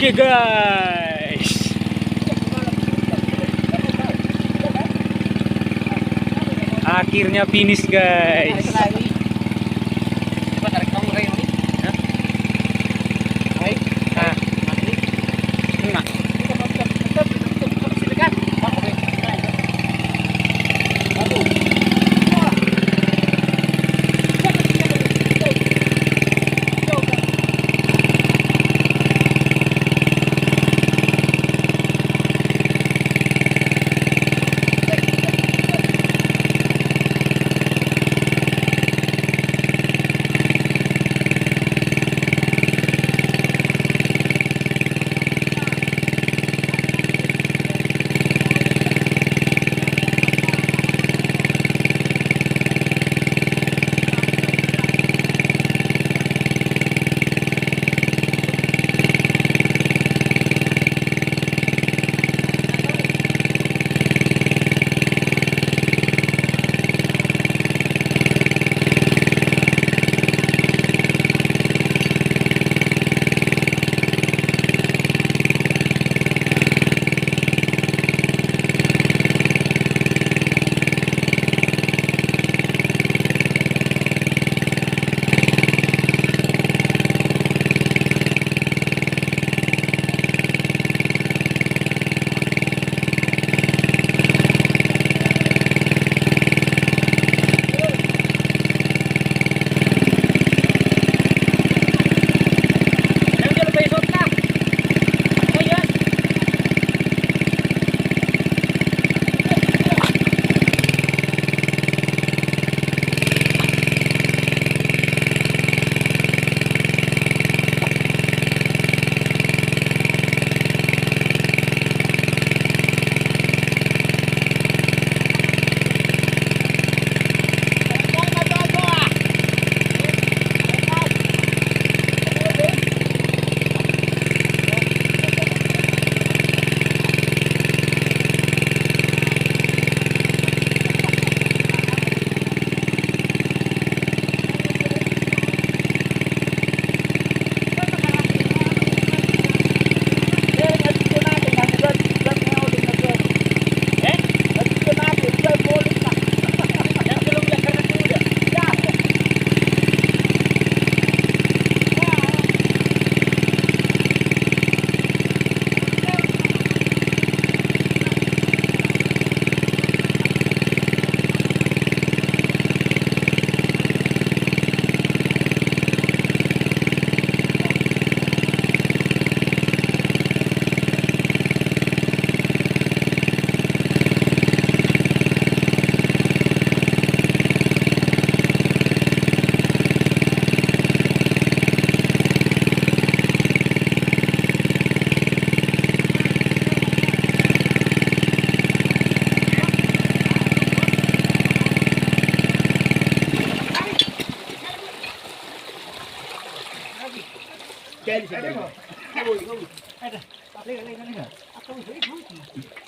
Oke guys. Akhirnya finish guys.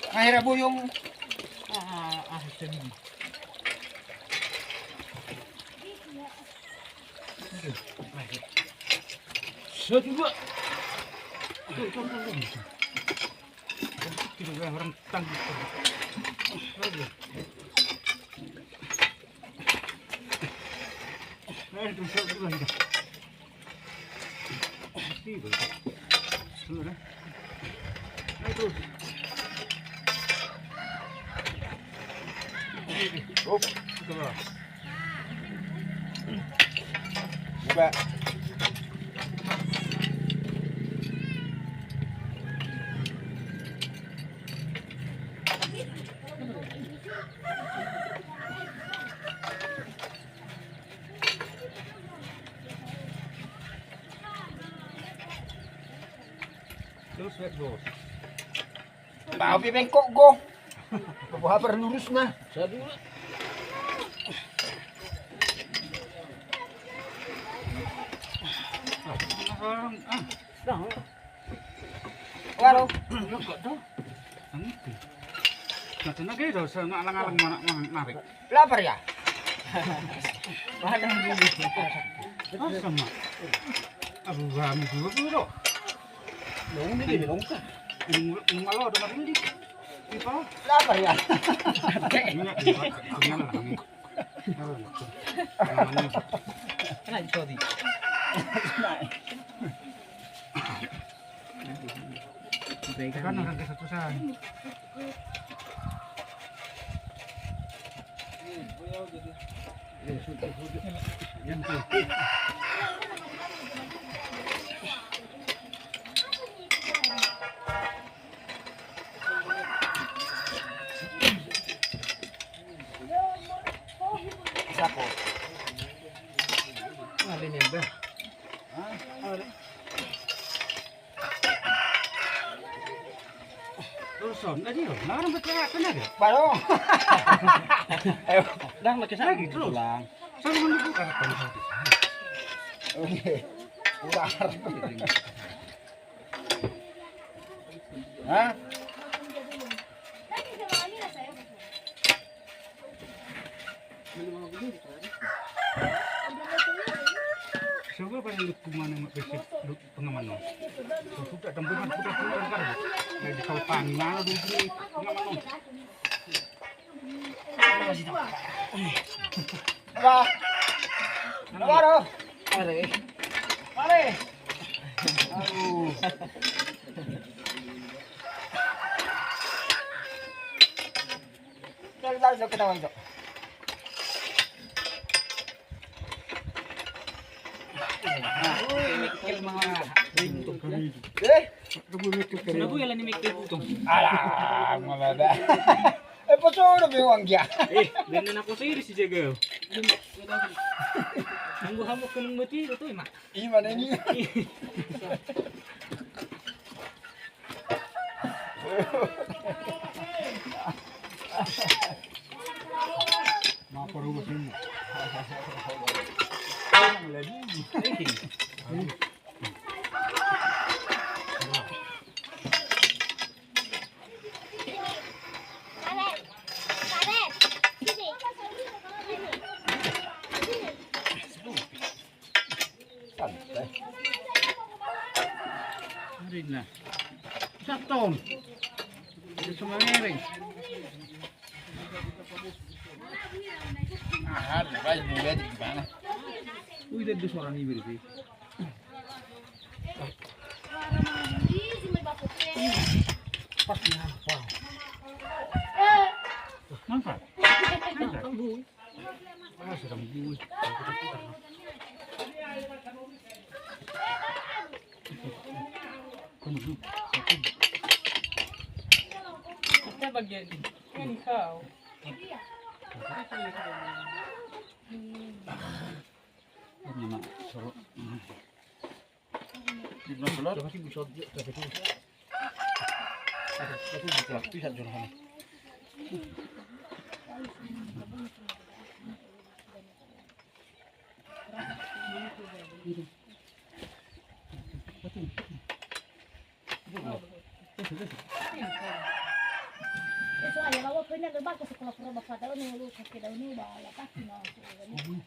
Akhirnya bu yung buka. Terus lihat bos. Tapi bengkok go. Bapak lurus nah. Saya dulu. Waro. Kok tuh? Nanti. Nanti lagi terus alang-alang narik. Lapar ya? Mana dulu? Sama. Abu kami dulu tuh. Nung hindi nung sa. Yung malo, dapat hindi. Ito? Lapar ya. Minyak, tingnan lang. Kana ito di. Kan orang kesatusan. Yan po. Isa po. Alin yan ba? Lurson, aja yo. Nakarang berkaya na ga? Baru. Ayo. Dang lagi Lagi terus. Pulang. Saan mo nito ka pa sa Oke. Pulang. Hah? Siguro pa yung kumain ng basic pengaman no. So sudah tembuhan sudah keluar kan. Nah di kalpang na do di pengaman no. Apa? Baru. Are. Mari. Aduh. Taruh kita masuk. Mikil mga Eh, Sinabu yala ni Mikil utong. alah, malada. Pasok na yung angya. Ganun ako sa iri si Jagaw. Nanggo hamok ka ng mati ito ma. Iman na niyo. Maparugas mo. Santai. Hari na. Saton. Itu semua miring. Ah, baik mulai di mana? Uy, dad suara ni berarti. Pas na pa. Mangkat. Ah, sedang buih. Kita bagian ini kau. Ini mak suruh. Di mana telur? Coba sih bisa dia tapi itu. Tapi bisa bisa jualan. So ayan ako pwede na ba ko sa kula baka daw ni lu sa daw ni ba la pa na ko ni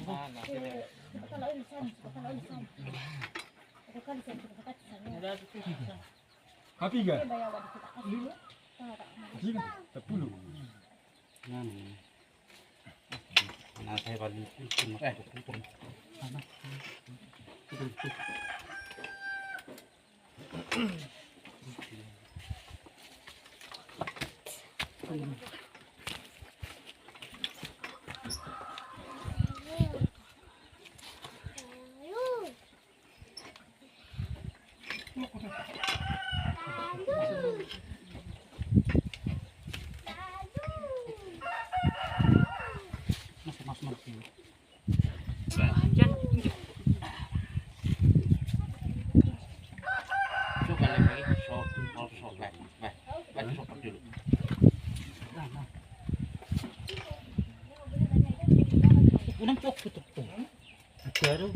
baka la ulit sam baka la ulit sam baka kan sa baka sa ni Kapi ga? bayawan kita kasi Sini, 10. Yan. Nasa bali itu putong. Sana. Mas Martin. Coba lagi sok baik sok dulu. Unang pok tutok to. Pero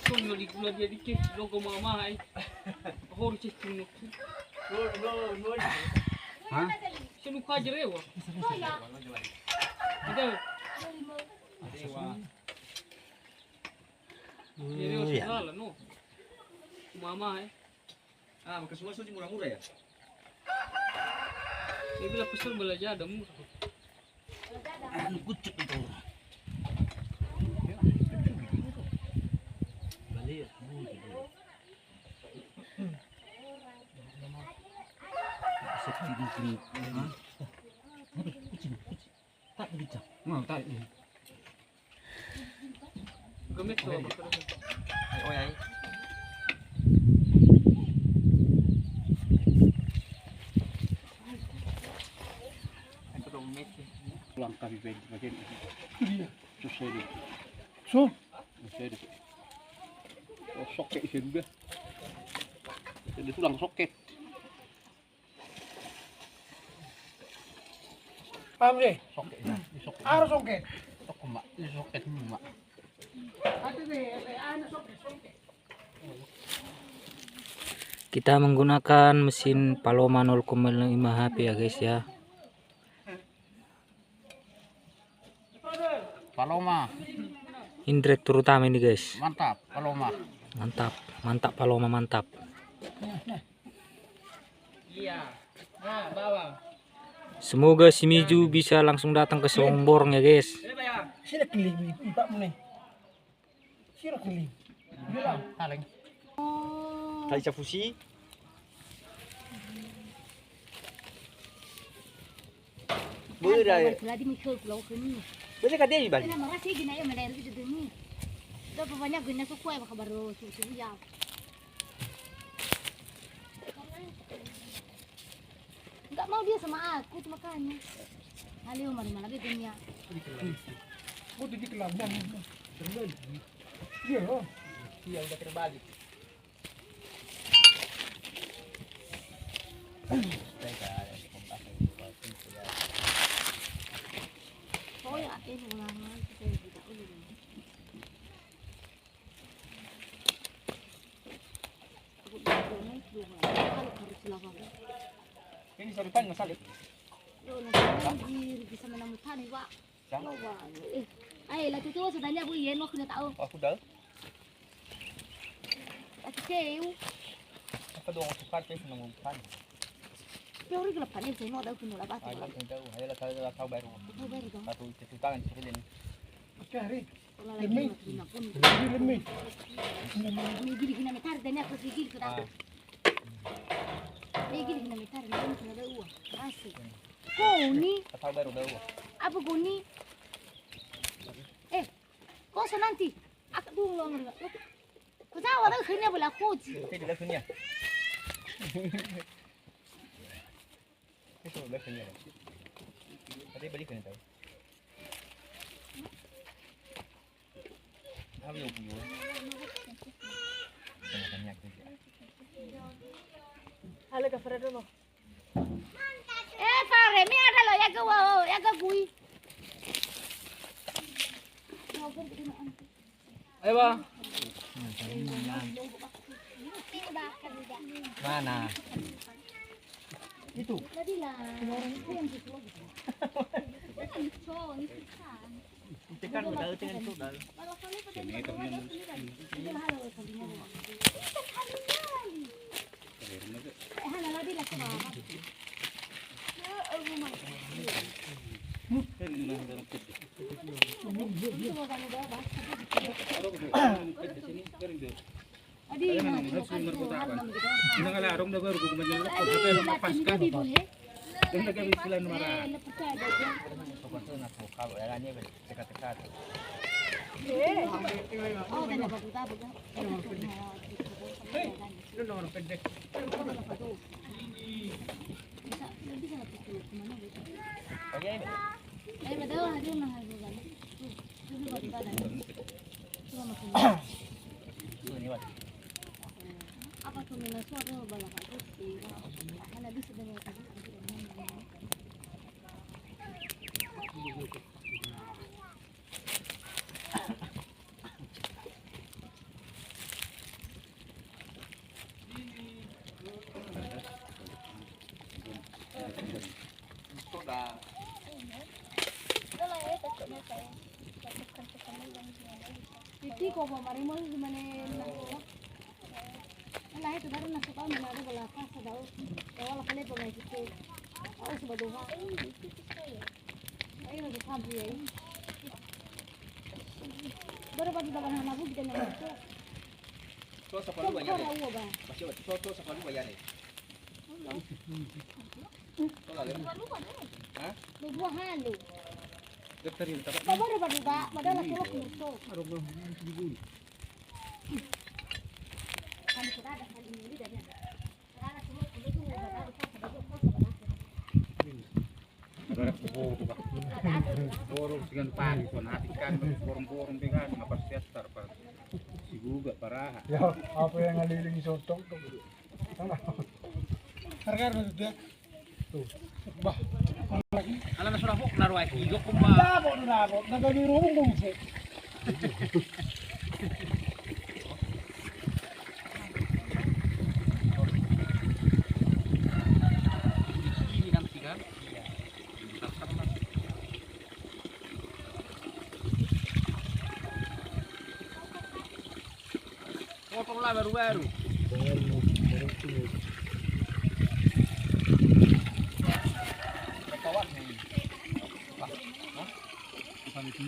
so ngali kula dia dikit dong ko mama ay. Ako rin chicken. Hah? Sino ka direwa? Ito. Direwa sa sala no. Mama ay. Ah, makan semua suci murah-murah ya. Dia bilang pesan belajar ada murah. Kucuk itu. Balik. Seperti ini. Kucing. Tak begitu. Mau tak. Gemit tuh. Oh ya. Pulang kami bagian Iya. susah ini. So, Susah ini. Oh, soket sih juga. Jadi tulang soket. paham deh. Soket. Nah, ini soket. Harus oke. Soket mak. Ini soket mak. Ada deh, ada oke. Kita menggunakan mesin Paloma 0,5 HP ya guys ya. Paloma, Indrek terutama ini guys. mantap. Paloma. Mantap, mantap Paloma mantap. Iya. Nah, bawa. Semoga si Miju bisa langsung datang ke Sombong ya guys. Ini Pak ya. Sila keling, ipak mo nih. Sila keling. Bilang. Kaleng. Tali cafusi. Lagi mikir pulau kini. Berarti kan dia balik. Kena marah sih gina ya melayar gitu demi. Udah pokoknya gina suku ya kabar susu ya. Enggak mau dia sama aku tuh makanya. Halio mana lagi dunia. Oh, di kelamdan. Iya. Iya udah terbalik. Oh ya, ini ulang lagi saya tidak boleh. Aku udah juga. Kalau harus lawan. Ini saripan masalah. Lo nanti bisa menemukan nih, Pak. Jangan. Ayo, lah itu sebenarnya Bu Yen mau kena tahu. Aku dah. Aku keu. Apa dong aku pakai sama umpan. Teori kelapan ini saya mau tahu kena apa. Ayo lah tahu. Ayo lah tahu baru. Tahu baru dong. Satu itu tangan seperti ini. Cari. Kalau lagi mau pun. Lebih. Ini gini kena metar dan aku gigi kena. Ini gini kena metar dan kena ada uang. Asik. Kau ni Tahu baru dah. apa kau ni? Kau nanti aku dulu enggak. Kau tahu ada kena berlaku. Oke, dah punya. Itu dah punya. Tadi balik kan tahu. Apa yang punya? Banyak juga. Halo Kak Fredo lo. Fare, mi ada lo ya ke wow, ya ke kui. Ayo, Bang. Mana? Itu. Tadi lah. Itu yang gitu. Ini pisang. Tekan udah tekan itu dah. Kalau kali pada Ini temen. halo kali mau. Halo lagi lah sama. Ya Allah mak. Adi, Kita ngalarong na baru kung medyo ko sa pero mapaskan. Yung nagawin sila ng mara. Sobat na po kalau ya ni dekat-dekat. Oh, dan apa kita buka? Ito naman pwede. Bisa bisa tuh kemana gitu. Oke. Betul hadir nah hadir kan. Itu buat kita dan. Cuma makin. Ini Wan. Apa tuh mina suara balak aku sih. Karena bisa dengan tadi. Sudah. Jadi kok mau mari mau gimana nak? Nah, Nah itu baru masuk kau mana ada bola pas ada. Kalau kalian pemain itu, aku sudah doa. Ayo lagi sampai ya. Baru pagi bagan anak aku kita nak masuk. So sa palu Kau yan eh. tahu apa? Masih so sa palu yan eh. So lalim. Ha? Lubuh halu. Dokter yun tapat. Kau baru baru ba? Padahal aku nak masuk. Araw ba? Siguro. Kami sudah ada kali ini dah. Ada semua kulit tu ada Agora po ba? Borong sigan pagi kon hatikan borong-borong dengan mapasiastar pa. Siguga paraha. Ya, apa yang ngaliling sotong tuh? Harga itu dia. Tuh. Bah. Alam na surah ko naruay kigo ko ba. Nabo na nabo. Nagabiro mo kung si. Ini nanti kan. Iya. Potong lah baru-baru. Kawan nih. Bukan itu